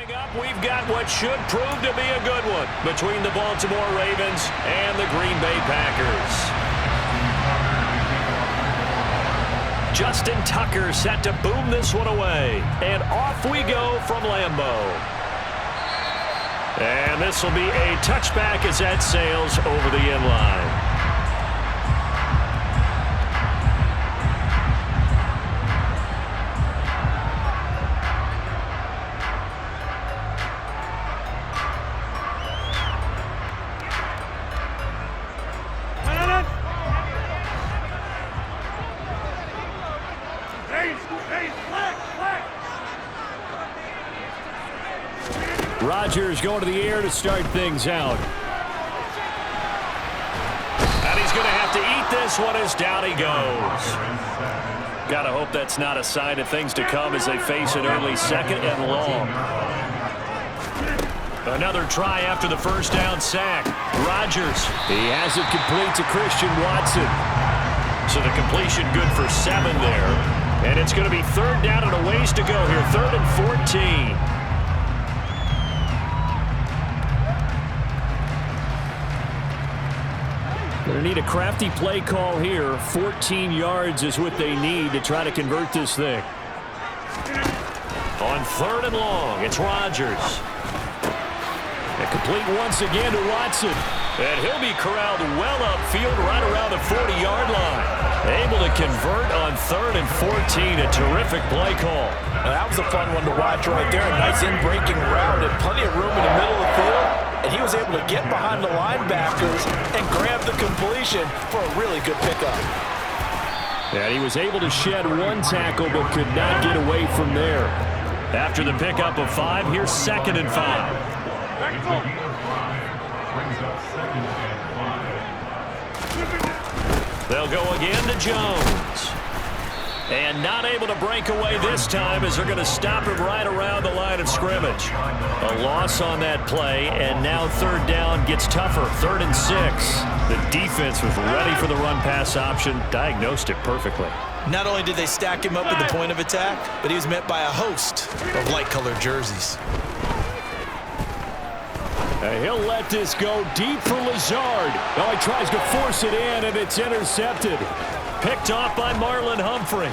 Coming up, we've got what should prove to be a good one between the Baltimore Ravens and the Green Bay Packers. Justin Tucker set to boom this one away. And off we go from Lambeau. And this will be a touchback as that sails over the end line. Rodgers going to the air to start things out. And he's going to have to eat this one as down he goes. Got to hope that's not a sign of things to come as they face an early second and long. Another try after the first down sack. Rodgers, he has it complete to Christian Watson. So the completion good for 7 there. And it's going to be third down and a ways to go here. 3rd and 14. Going to need a crafty play call here. 14 yards is what they need to try to convert this thing. On 3rd and long, it's Rodgers. And complete once again to Watson. And he'll be corralled well upfield right around the 40-yard line. Able to convert on 3rd and 14. A terrific play call. Well, that was a fun one to watch right there. A nice in-breaking route and plenty of room in the middle of the field. And he was able to get behind the linebackers and grab the completion for a really good pickup. And he was able to shed one tackle but could not get away from there. After the pickup of 5, here's 2nd and 5. They'll go again to Jones. And not able to break away this time as they're going to stop him right around the line of scrimmage. A loss on that play, and now 3rd down gets tougher. 3rd and 6. The defense was ready for the run-pass option, diagnosed it perfectly. Not only did they stack him up at the point of attack, but he was met by a host of light-colored jerseys. He'll let this go deep for Lazard. Oh, he tries to force it in, and it's intercepted. Picked off by Marlon Humphrey.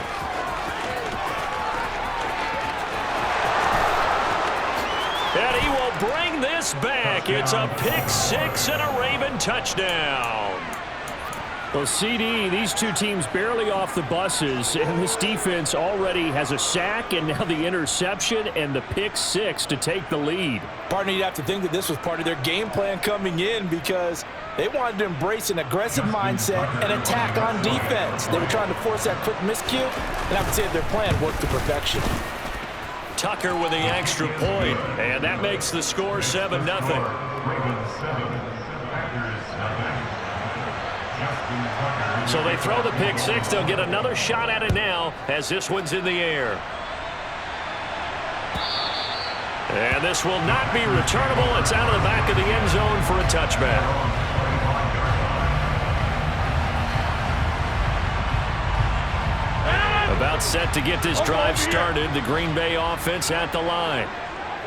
And he will bring this back. It's a pick 6 and a Raven touchdown. Well, CD, these two teams barely off the buses, and this defense already has a sack and now the interception and the pick 6 to take the lead. Partner, you'd have to think that this was part of their game plan coming in because they wanted to embrace an aggressive mindset and attack on defense. They were trying to force that quick miscue, and I would say their plan worked to perfection. Tucker with the extra point, and that makes the score 7-0. So they throw the pick 6. They'll get another shot at it now as this one's in the air. And this will not be returnable. It's out of the back of the end zone for a touchback. About set to get this drive started. The Green Bay offense at the line.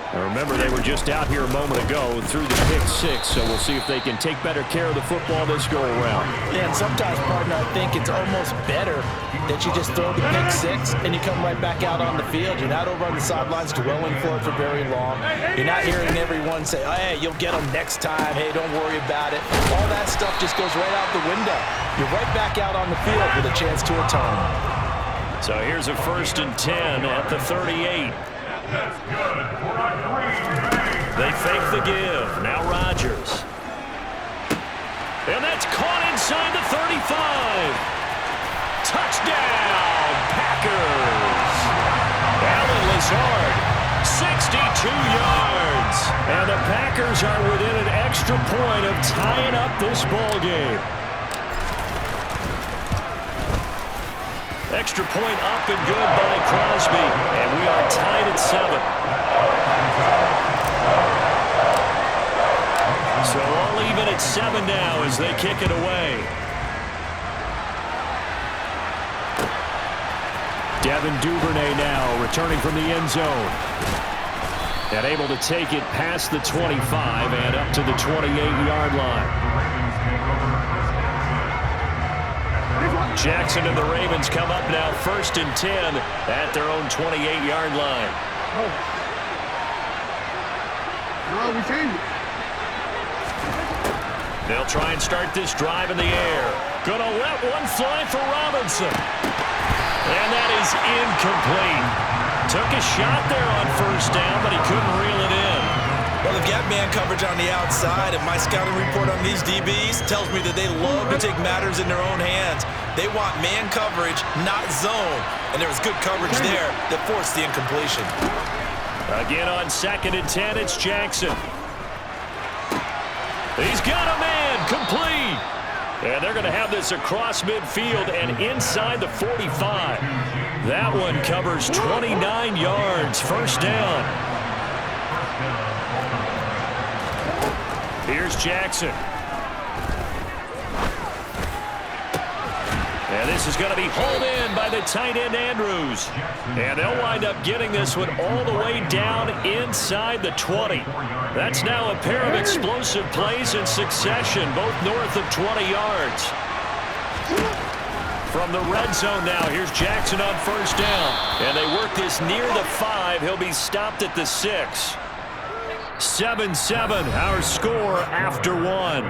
Now remember, they were just out here a moment ago through the pick 6, so we'll see if they can take better care of the football this go-around. Yeah, and sometimes, partner, I think it's almost better that you just throw the pick 6 and you come right back out on the field. You're not over on the sidelines dwelling for it for very long. You're not hearing everyone say, oh, hey, you'll get them next time. Hey, don't worry about it. All that stuff just goes right out the window. You're right back out on the field with a chance to atone. So here's a 1st and 10 at the 38. They fake the give. Now Rodgers. And that's caught inside the 35. Touchdown, Packers. Alan Lazard, 62 yards. And the Packers are within an extra point of tying up this ball game. Extra point up and good by Crosby. And we are tied at 7. So all even at 7 now as they kick it away. Devin Duvernay now returning from the end zone. And able to take it past the 25 and up to the 28-yard line. Jackson and the Ravens come up now 1st and 10 at their own 28-yard line. They'll try and start this drive in the air. Gonna let one fly for Robinson. And that is incomplete. Took a shot there on 1st down, but he couldn't reel it in. Well, they've got man coverage on the outside, and my scouting report on these DBs tells me that they love to take matters in their own hands. They want man coverage, not zone. And there was good coverage there that forced the incompletion. Again on 2nd and 10, it's Jackson. He's got a man, complete. And they're going to have this across midfield and inside the 45. That one covers 29 yards, 1st down. Here's Jackson. And this is going to be hauled in by the tight end Andrews. And they'll wind up getting this one all the way down inside the 20. That's now a pair of explosive plays in succession, both north of 20 yards. From the red zone now, here's Jackson on 1st down. And they work this near the 5. He'll be stopped at the 6. 7-7, our score after 1.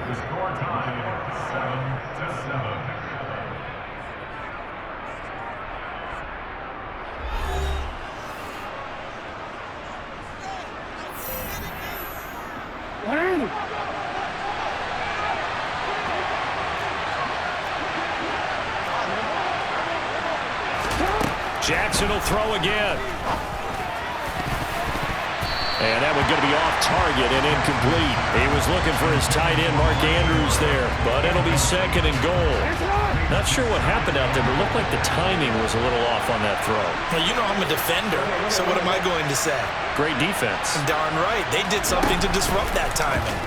Jackson will throw again. And that one going to be off target and incomplete. He was looking for his tight end, Mark Andrews, there. But it'll be 2nd and goal. Not sure what happened out there, but it looked like the timing was a little off on that throw. Well, you know I'm a defender, so what am I going to say? Great defense. Darn right. They did something to disrupt that timing.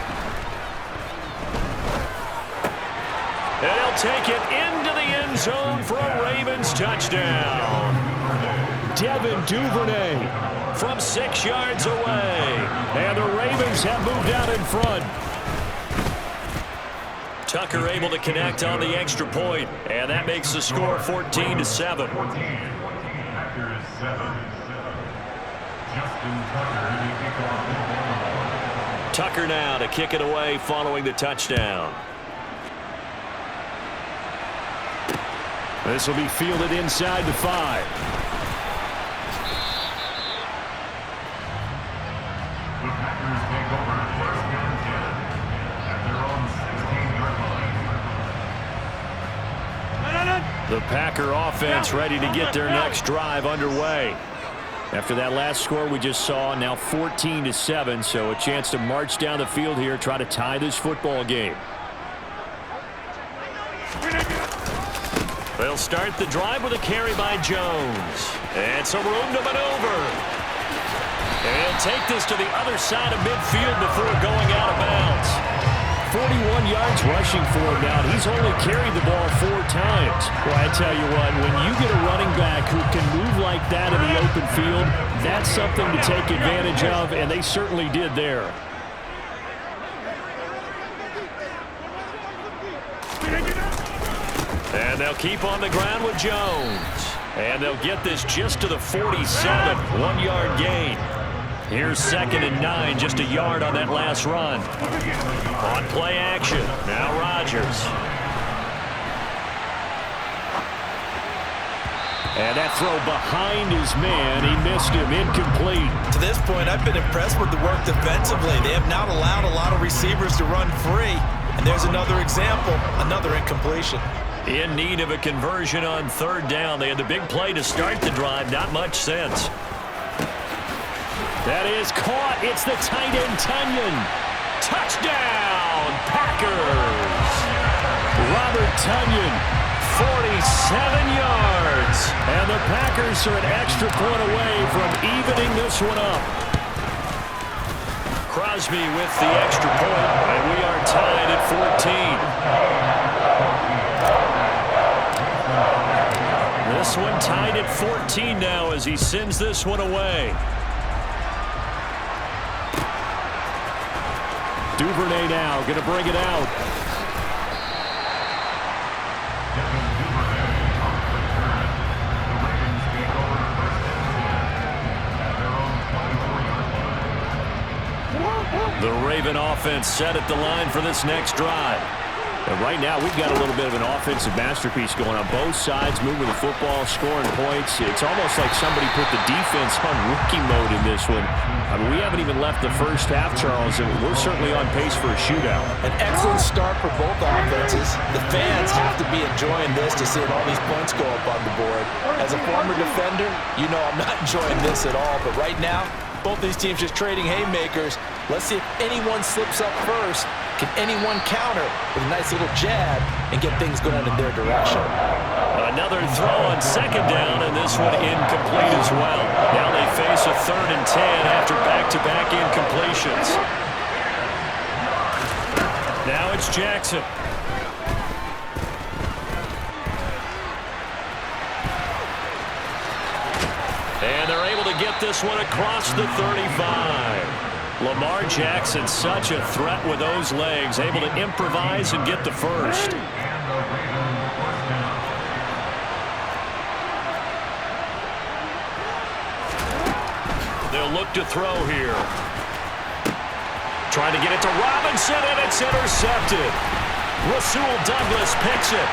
And they'll take it into the end zone for a Ravens touchdown. Devin Duvernay from 6 yards away. And the Ravens have moved out in front. Tucker able to connect on the extra point, and that makes the score 14-7. Tucker now to kick it away following the touchdown. This will be fielded inside the 5. The Packer offense ready to get their next drive underway. After that last score we just saw, now 14-7, so a chance to march down the field here, try to tie this football game. They'll start the drive with a carry by Jones. And some room to maneuver. And take this to the other side of midfield before going out of bounds. 41 yards rushing for him now. He's only carried the ball 4 times. Well, I tell you what, when you get a running back who can move like that in the open field, that's something to take advantage of, and they certainly did there. And they'll keep on the ground with Jones. And they'll get this just to the 47, 1-yard gain. Here's 2nd and 9, just a yard on that last run. On play action, now Rodgers. And that throw behind his man, he missed him, incomplete. To this point, I've been impressed with the work defensively. They have not allowed a lot of receivers to run free. And there's another example, another incompletion. In need of a conversion on 3rd down. They had the big play to start the drive, not much sense. That is caught. It's the tight end, Tunyon. Touchdown, Packers. Robert Tunyon, 47 yards. And the Packers are an extra point away from evening this one up. Crosby with the extra point, and we are tied at 14. This one tied at 14 now as he sends this one away. Duvernay now going to bring it out. The Raven offense set at the line for this next drive. And right now, we've got a little bit of an offensive masterpiece going on both sides, moving the football, scoring points. It's almost like somebody put the defense on rookie mode in this one. I mean, we haven't even left the first half, Charles, and we're certainly on pace for a shootout. An excellent start for both offenses. The fans have to be enjoying this to see all these points go up on the board. As a former defender, you know I'm not enjoying this at all, but right now, both these teams just trading haymakers. Let's see if anyone slips up first. Can anyone counter with a nice little jab and get things going in their direction? Another throw on second down, and this one incomplete as well. Now they face a 3rd and 10 after back-to-back incompletions. Now it's Jackson. And they're able to get this one across the 35. Lamar Jackson, such a threat with those legs, able to improvise and get the first. They'll look to throw here. Trying to get it to Robinson, and it's intercepted. Rasul Douglas picks it.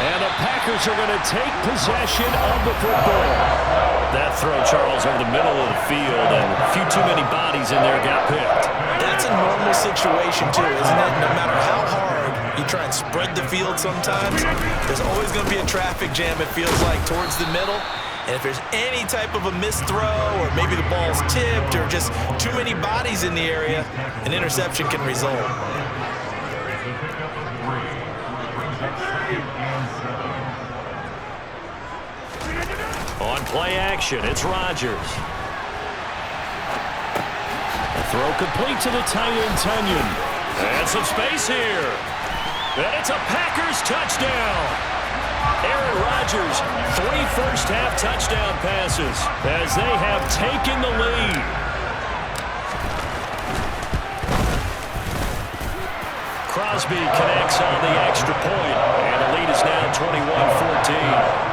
And the Packers are going to take possession of the football. That throw, Charles, over the middle of the field, and a few too many bodies in there got picked. That's a normal situation, too, isn't it? No matter how hard you try and spread the field sometimes, there's always going to be a traffic jam, it feels like, towards the middle. And if there's any type of a missed throw, or maybe the ball's tipped, or just too many bodies in the area, an interception can result. On play action, it's Rodgers. A throw complete to the tight end, Tunyon. And some space here. And it's a Packers touchdown. Aaron Rodgers, 3 first-half touchdown passes as they have taken the lead. Crosby connects on the extra point, and the lead is now 21-14.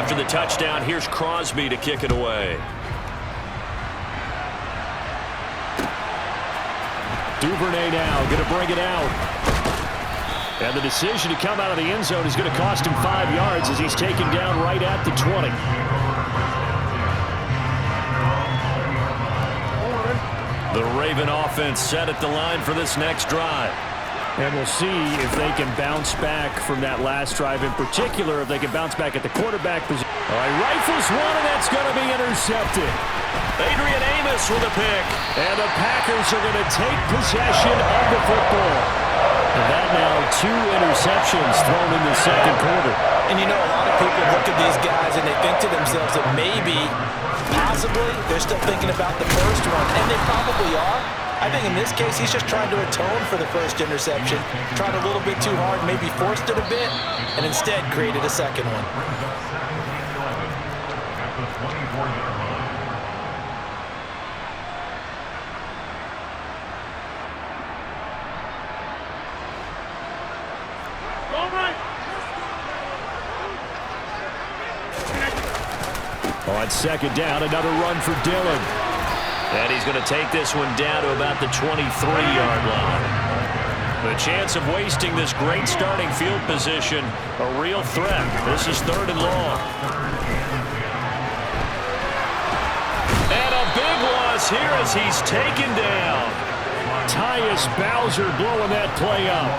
After the touchdown, here's Crosby to kick it away. Duvernay now going to bring it out. And the decision to come out of the end zone is going to cost him 5 yards as he's taken down right at the 20. The Raven offense set at the line for this next drive. And we'll see if they can bounce back from that last drive. In particular, if they can bounce back at the quarterback position. All right, rifles one, and that's going to be intercepted. Adrian Amos with a pick. And the Packers are going to take possession of the football. And that now 2 interceptions thrown in the second quarter. And you know, a lot of people look at these guys and they think to themselves that maybe, possibly, they're still thinking about the first one. And they probably are. I think in this case, he's just trying to atone for the first interception. Tried a little bit too hard, maybe forced it a bit, and instead created a second one. On second down, another run for Dillon. And he's going to take this one down to about the 23-yard line. The chance of wasting this great starting field position, a real threat. This is 3rd and long. And a big loss here as he's taken down. Tyus Bowser blowing that play up.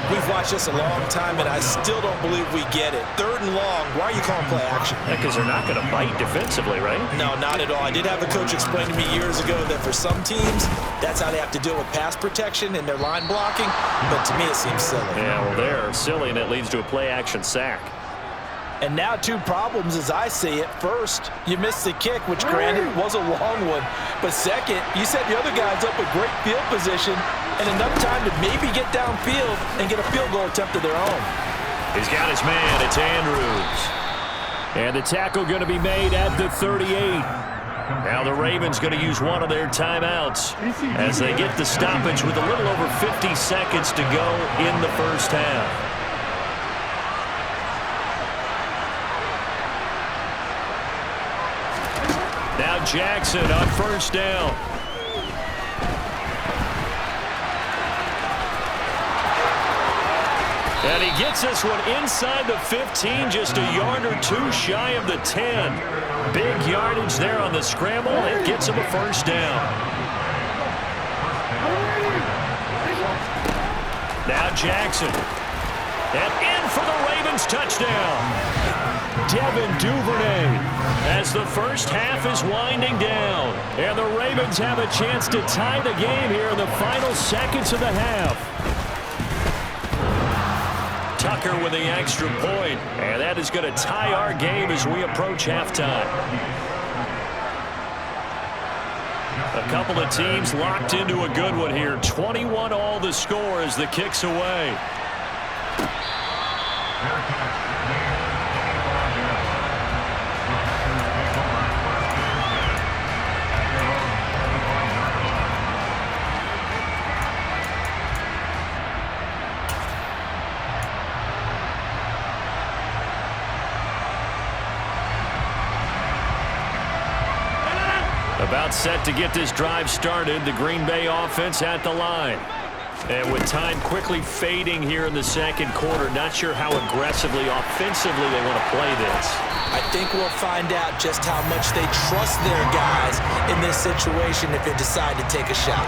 We've watched this a long time, and I still don't believe we get it. 3rd and long. Why are you calling play action? Because they're not going to bite defensively, right? No, not at all. I did have a coach explain to me years ago that for some teams, that's how they have to deal with pass protection and their line blocking. But to me, it seems silly. Yeah, well, they're silly, and it leads to a play action sack. And now 2 problems as I see it. First, you missed the kick, which granted was a long one. But second, you set the other guys up with great field position and enough time to maybe get downfield and get a field goal attempt of their own. He's got his man. It's Andrews. And the tackle going to be made at the 38. Now the Ravens going to use one of their timeouts as they get the stoppage with a little over 50 seconds to go in the first half. Now Jackson on first down. And he gets this one inside the 15, just a yard or two shy of the 10. Big yardage there on the scramble. It gets him a first down. Now Jackson. And in for the Ravens touchdown. Devin Duvernay as the first half is winding down. And the Ravens have a chance to tie the game here in the final seconds of the half. Tucker with the extra point, and that is going to tie our game as we approach halftime. A couple of teams locked into a good one here. 21 all the score as the kick's away. About set to get this drive started. The Green Bay offense at the line. And with time quickly fading here in the second quarter, not sure how aggressively, offensively they want to play this. I think we'll find out just how much they trust their guys in this situation if they decide to take a shot.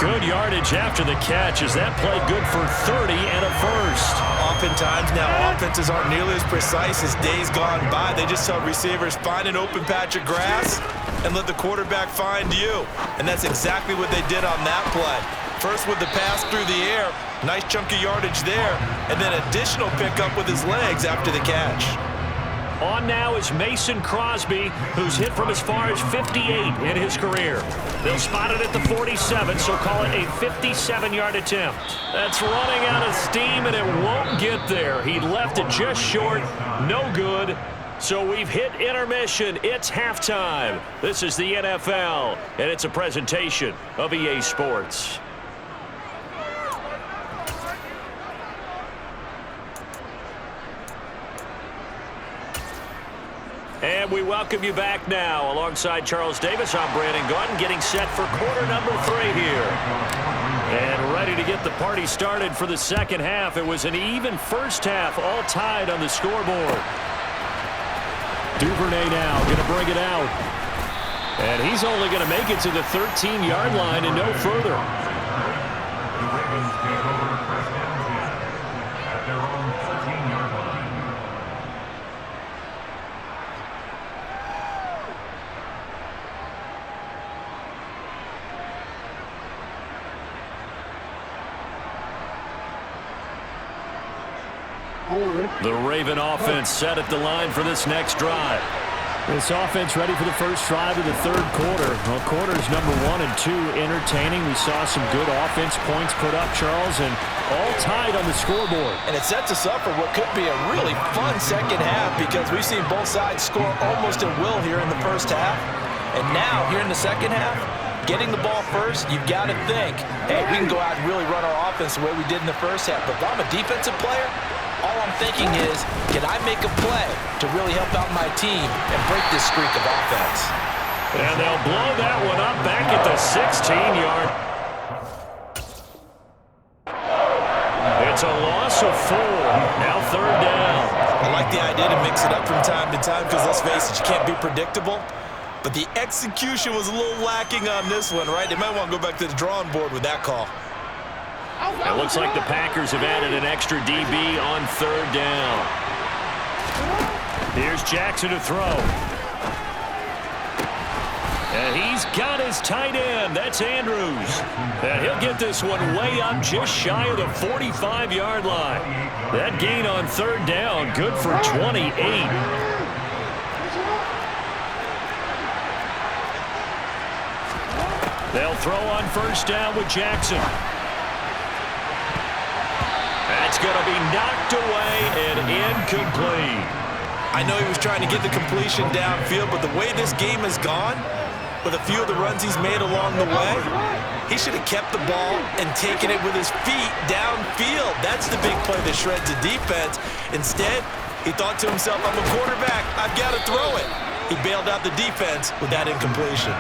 Good yardage after the catch. Is that play good for 30 and a first? Oftentimes now offenses aren't nearly as precise as days gone by. They just tell receivers, find an open patch of grass and let the quarterback find you. And that's exactly what they did on that play. First with the pass through the air, nice chunk of yardage there, and then additional pickup with his legs after the catch. On now is Mason Crosby, who's hit from as far as 58 in his career. They'll spot it at the 47, so call it a 57-yard attempt. That's running out of steam, and it won't get there. He left it just short. No good. So we've hit intermission. It's halftime. This is the NFL, and it's a presentation of EA Sports. And we welcome you back now. Alongside Charles Davis, I'm Brandon Gordon, getting set for quarter number 3 here. And ready to get the party started for the second half. It was an even first half, all tied on the scoreboard. Duvernay now going to bring it out. And he's only going to make it to the 13-yard line and no further. The Raven offense set at the line for this next drive. This offense ready for the first drive of the third quarter. Well, quarters number 1 and 2 entertaining. We saw some good offense points put up, Charles, and all tied on the scoreboard. And it sets us up for what could be a really fun second half because we've seen both sides score almost at will here in the first half. And now, here in the second half, getting the ball first, you've got to think, hey, we can go out and really run our offense the way we did in the first half. But if I'm a defensive player, all I'm thinking is, can I make a play to really help out my team and break this streak of offense? And they'll blow that one up back at the 16-yard. It's a loss of 4. Now third down. I like the idea to mix it up from time to time because, let's face it, you can't be predictable. But the execution was a little lacking on this one, right? They might want to go back to the drawing board with that call. It looks like the Packers have added an extra DB on third down. Here's Jackson to throw. And he's got his tight end. That's Andrews. And he'll get this one way up just shy of the 45-yard line. That gain on third down, good for 28. They'll throw on first down with Jackson. That's going to be knocked away and incomplete. I know he was trying to get the completion downfield, but the way this game has gone, with a few of the runs he's made along the way, he should have kept the ball and taken it with his feet downfield. That's the big play that shreds the defense. Instead, he thought to himself, I'm a quarterback, I've got to throw it. He bailed out the defense with that incompletion.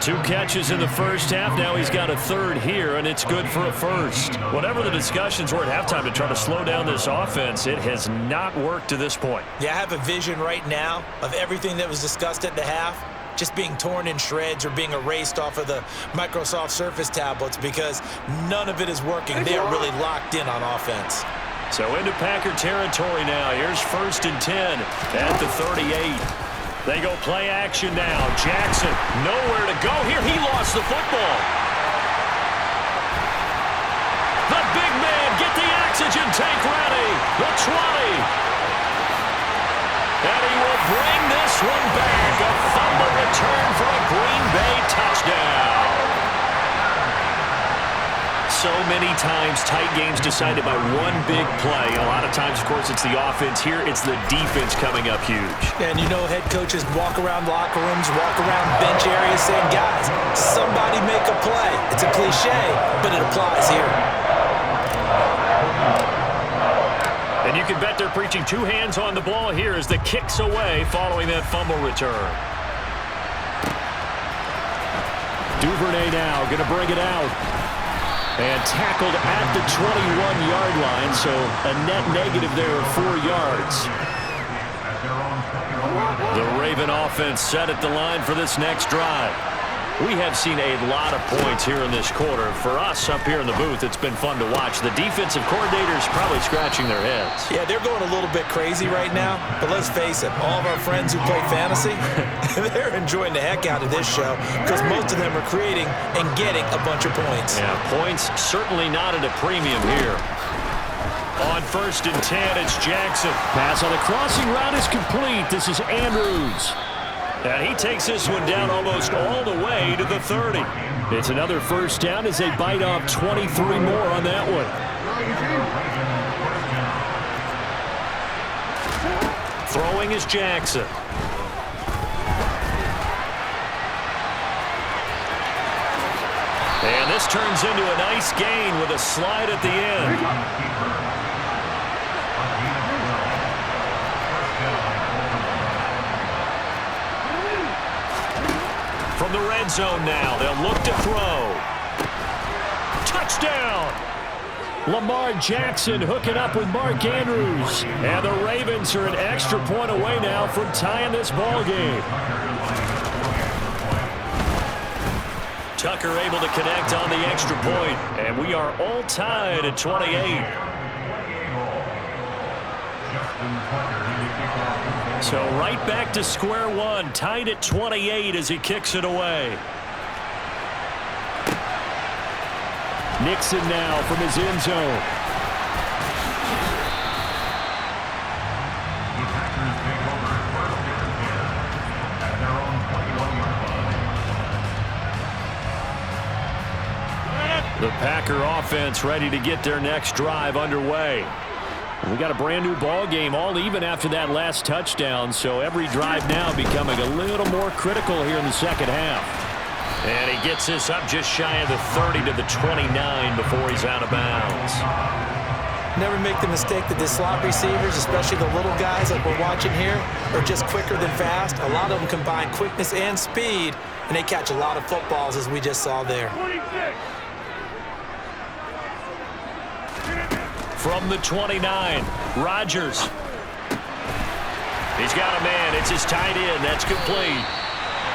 2 catches in the first half. Now he's got a third here, and it's good for a first. Whatever the discussions were at halftime to try to slow down this offense, it has not worked to this point. Yeah, I have a vision right now of everything that was discussed at the half just being torn in shreds or being erased off of the Microsoft Surface tablets because none of it is working. They are really locked in on offense. So into Packer territory now. Here's 1st and 10 at the 38. They go play action now. Jackson, nowhere to go here. He lost the football. The big man, get the oxygen tank ready. The 20. And he will bring this one back. A fumble return for a Green Bay touchdown. So many times tight games decided by one big play. And a lot of times, of course, it's the offense. Here, it's the defense coming up huge. And you know head coaches walk around locker rooms, walk around bench areas saying, guys, somebody make a play. It's a cliche, but it applies here. And you can bet they're preaching 2 hands on the ball here as the kick's away following that fumble return. Duvernay now going to bring it out. And tackled at the 21-yard line, so a net negative there of 4 yards. The Raven offense set at the line for this next drive. We have seen a lot of points here in this quarter. For us up here in the booth, it's been fun to watch. The defensive coordinators probably scratching their heads. Yeah, they're going a little bit crazy right now, but let's face it, all of our friends who play fantasy, they're enjoying the heck out of this show because most of them are creating and getting a bunch of points. Yeah, points certainly not at a premium here. On 1st and 10, it's Jackson. Pass on the crossing route is complete. This is Andrews. And he takes this one down almost all the way to the 30. It's another first down as they bite off 23 more on that one. Throwing is Jackson. And this turns into a nice gain with a slide at the end. From the red zone now, they'll look to throw. Touchdown! Lamar Jackson hooking up with Mark Andrews. And the Ravens are an extra point away now from tying this ball game. Tucker able to connect on the extra point, and we are all tied at 28. So right back to square one, tied at 28 as he kicks it away. Nixon now from his end zone. The Packer offense ready to get their next drive underway. We got a brand new ball game, all even after that last touchdown, so every drive now becoming a little more critical here in the second half. And he gets this up just shy of the 30 to the 29 before he's out of bounds. Never make the mistake that the slot receivers, especially the little guys like we're watching here, are just quicker than fast. A lot of them combine quickness and speed, and they catch a lot of footballs, as we just saw there. From the 29, Rodgers. He's got a man. It's his tight end. That's complete.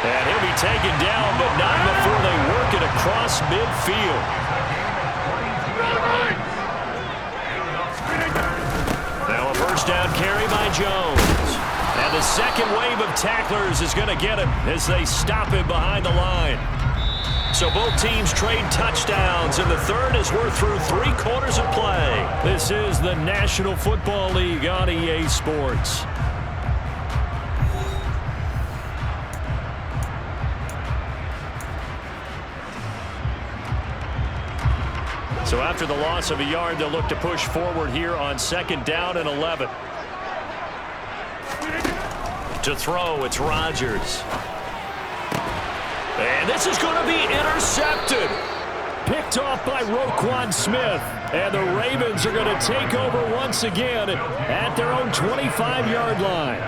And he'll be taken down, but not before they work it across midfield. Now a first down carry by Jones. And the second wave of tacklers is going to get him as they stop him behind the line. So both teams trade touchdowns, and the third as we're through 3 quarters of play. This is the National Football League on EA Sports. So after the loss of a yard, they'll look to push forward here on 2nd down and 11. To throw, it's Rodgers. And this is going to be intercepted. Picked off by Roquan Smith. And the Ravens are going to take over once again at their own 25-yard line.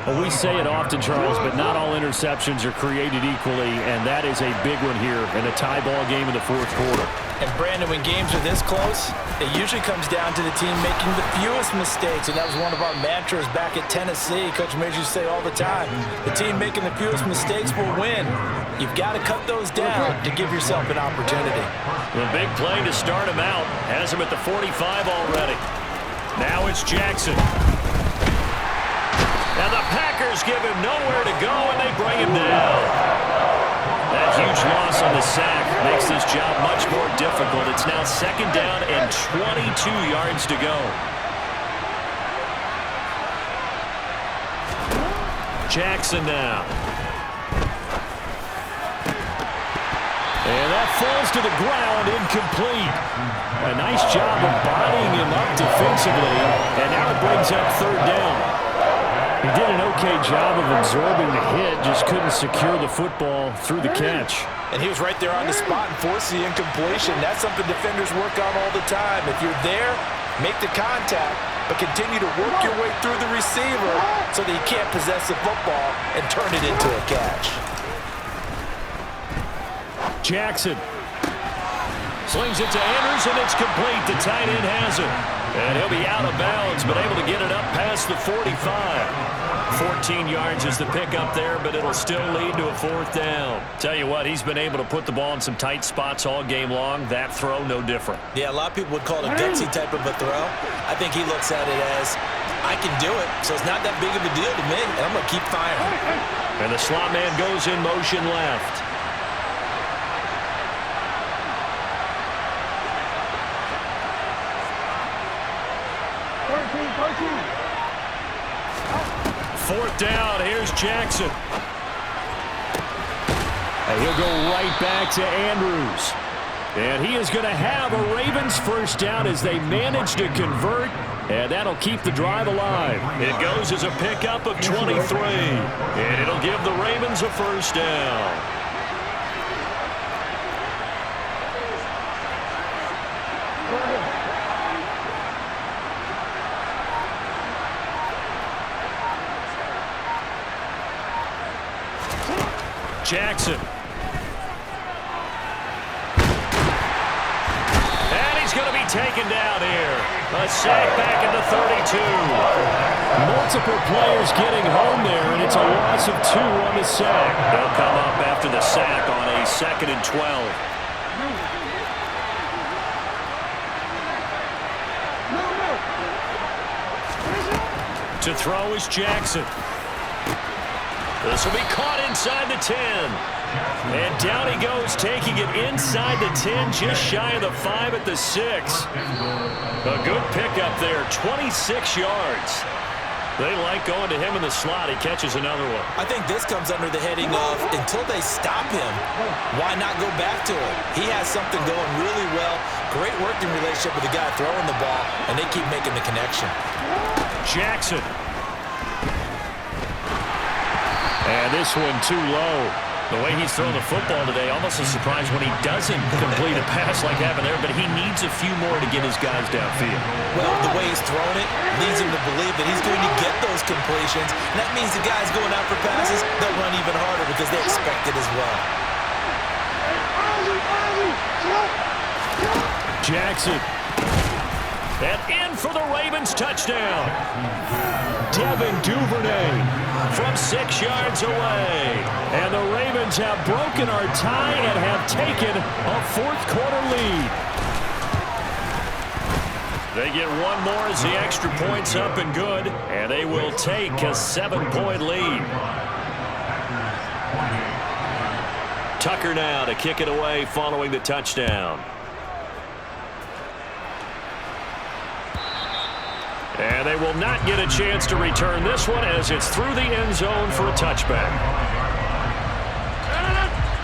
Well, we say it often, Charles, but not all interceptions are created equally, and that is a big one here in a tie ball game in the fourth quarter. And, Brandon, when games are this close, it usually comes down to the team making the fewest mistakes, and that was one of our mantras back at Tennessee. Coach Major used to say all the time, the team making the fewest mistakes will win. You've got to cut those down to give yourself an opportunity. The big play to start him out has him at the 45 already. Now it's Jackson. And the Packers give him nowhere to go, and they bring him down. That huge loss on the sack makes this job much more difficult. It's now second down and 22 yards to go. Jackson now. And that falls to the ground, incomplete. A nice job of bodying him up defensively, and now it brings up third down. He did an okay job of absorbing the hit, just couldn't secure the football through the catch. And he was right there on the spot and forced the incompletion. That's something defenders work on all the time. If you're there, make the contact, but continue to work your way through the receiver so that he can't possess the football and turn it into a catch. Jackson slings it to Andrews, and it's complete. The tight end has it. And he'll be out of bounds, but able to get it up past the 45. 14 yards is the pickup there, but it'll still lead to a fourth down. Tell you what, he's been able to put the ball in some tight spots all game long. That throw, no different. Yeah, a lot of people would call it a gutsy type of a throw. I think he looks at it as, I can do it, so it's not that big of a deal to me, and I'm going to keep firing. And the slot man goes in motion left. Fourth down, here's Jackson. And he'll go right back to Andrews. And he is going to have a Ravens first down as they manage to convert, and that'll keep the drive alive. It goes as a pickup of 23, and it'll give the Ravens a first down. Jackson. And he's going to be taken down here. A sack back at the 32. Multiple players getting home there, and it's a loss of 2 on the sack. They'll come up after the sack on a 2nd and 12. To throw is Jackson. This will be caught inside the 10. And down he goes, taking it inside the 10, just shy of the 5 at the 6. A good pickup there, 26 yards. They like going to him in the slot. He catches another one. I think this comes under the heading of, until they stop him, why not go back to him? He has something going really well. Great working relationship with the guy throwing the ball, and they keep making the connection. Jackson. And this one too low. The way he's thrown the football today, almost a surprise when he doesn't complete a pass like happened there, but he needs a few more to get his guys downfield. Well, the way he's thrown it leads him to believe that he's going to get those completions. And that means the guys going out for passes, they'll run even harder because they expect it as well. Jackson. And in for the Ravens touchdown. Devin Duvernay from 6 yards away. And the Ravens have broken our tie and have taken a fourth-quarter lead. They get one more as the extra point's up and good, and they will take a 7-point lead. Tucker now to kick it away following the touchdown. And they will not get a chance to return this one as it's through the end zone for a touchback.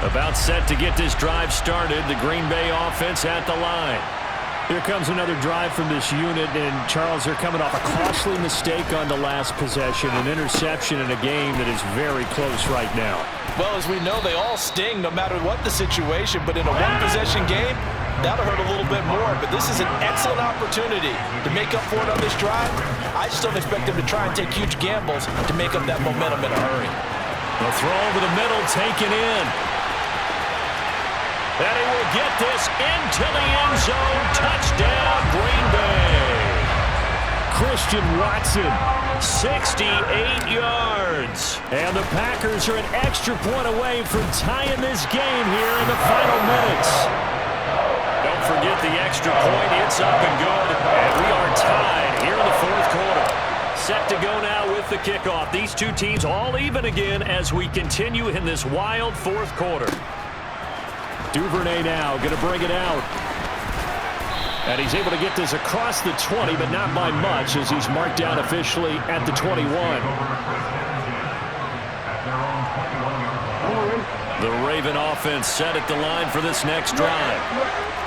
About set to get this drive started, the Green Bay offense at the line. Here comes another drive from this unit, and Charles, they're coming off a costly mistake on the last possession, an interception in a game that is very close right now. Well, as we know, they all sting no matter what the situation, but in a one-possession game, that'll hurt a little bit more. But this is an excellent opportunity to make up for it on this drive. I just don't expect them to try and take huge gambles to make up that momentum in a hurry. The throw over the middle taken in. And he will get this into the end zone. Touchdown, Green Bay. Christian Watson, 68 yards. and the Packers are an extra point away from tying this game here in the final minutes. Don't forget the extra point. It's up and good. And we are tied here in the fourth quarter. Set to go now with the kickoff. These two teams all even again as we continue in this wild fourth quarter. Duvernay now going to bring it out. And he's able to get this across the 20, but not by much as he's marked down officially at the 21. The Raven offense set at the line for this next drive.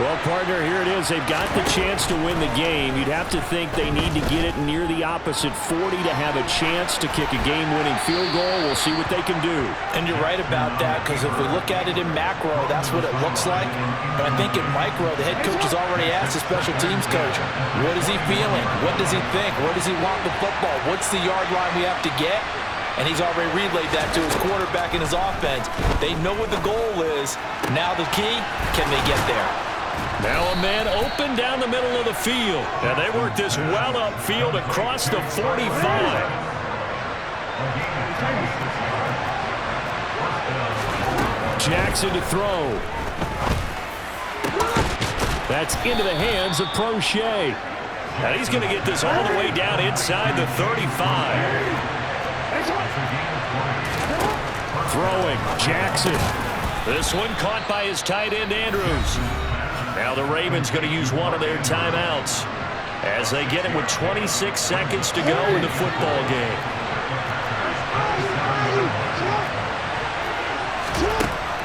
Well, partner, here it is. They've got the chance to win the game. You'd have to think they need to get it near the opposite 40 to have a chance to kick a game-winning field goal. We'll see what they can do. And you're right about that, because if we look at it in macro, that's what it looks like. But I think in micro, the head coach has already asked the special teams coach, what is he feeling? What does he think? Where does he want the football? What's the yard line we have to get? And he's already relayed that to his quarterback and his offense. They know what the goal is. Now the key, can they get there? Now a man open down the middle of the field. And they work this well upfield across the 45. Jackson to throw. That's into the hands of Prochet. And he's going to get this all the way down inside the 35. Throwing, Jackson. This one caught by his tight end, Andrews. Now the Ravens going to use one of their timeouts as they get it with 26 seconds to go in the football game.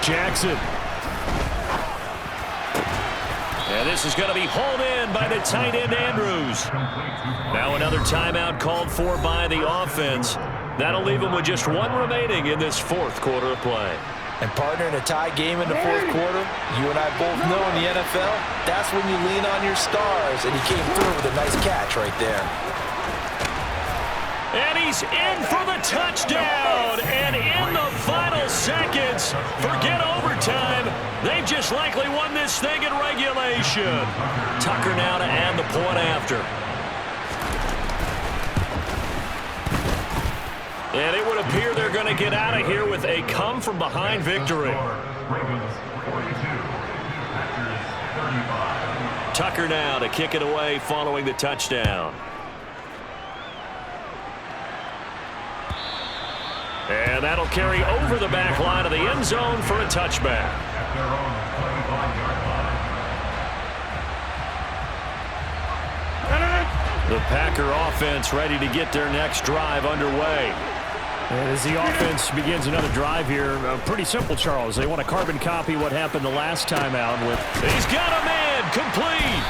Jackson. And this is going to be hauled in by the tight end, Andrews. Now another timeout called for by the offense. That'll leave them with just one remaining in this fourth quarter of play. And partner, in a tie game in the fourth quarter, you and I both know in the NFL, that's when you lean on your stars, and he came through with a nice catch right there. And he's in for the touchdown, and in the final seconds, forget overtime, they've just likely won this thing in regulation. Tucker now to add the point after. And it would appear they're going to get out of here with a come-from-behind victory. Tucker now to kick it away following the touchdown. And that'll carry over the back line of the end zone for a touchback. The Packer offense ready to get their next drive underway. As the offense begins another drive here, pretty simple, Charles. They want to carbon copy what happened the last time out with. He's got a man, complete.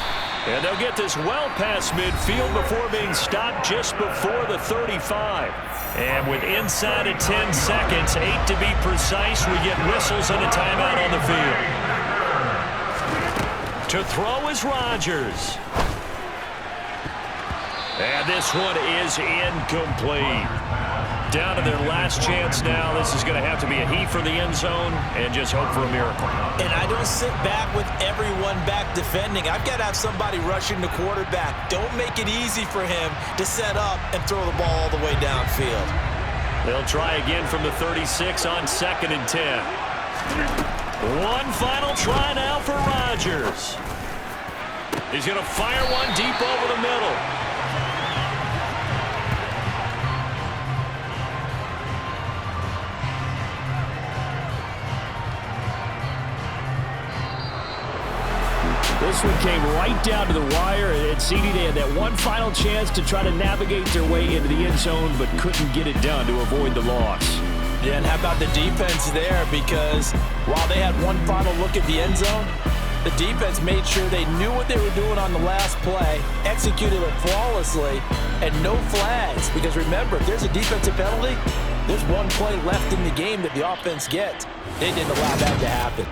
And they'll get this well past midfield before being stopped just before the 35. And with inside of 10 seconds, 8 to be precise, we get whistles and a timeout on the field. To throw is Rodgers. And this one is incomplete. Down to their last chance now. This is going to have to be a heave for the end zone and just hope for a miracle. And I don't sit back with everyone back defending. I've got to have somebody rushing the quarterback. Don't make it easy for him to set up and throw the ball all the way downfield. They'll try again from the 36 on 2nd and 10. One final try now for Rodgers. He's going to fire one deep over the middle. This one came right down to the wire, and CD, they had that one final chance to try to navigate their way into the end zone, but couldn't get it done to avoid the loss. Yeah, and how about the defense there? Because while they had one final look at the end zone, The defense made sure they knew what they were doing on the last play, executed it flawlessly, and no flags. Because remember, if there's a defensive penalty, there's one play left in the game that the offense gets. They didn't allow that to happen.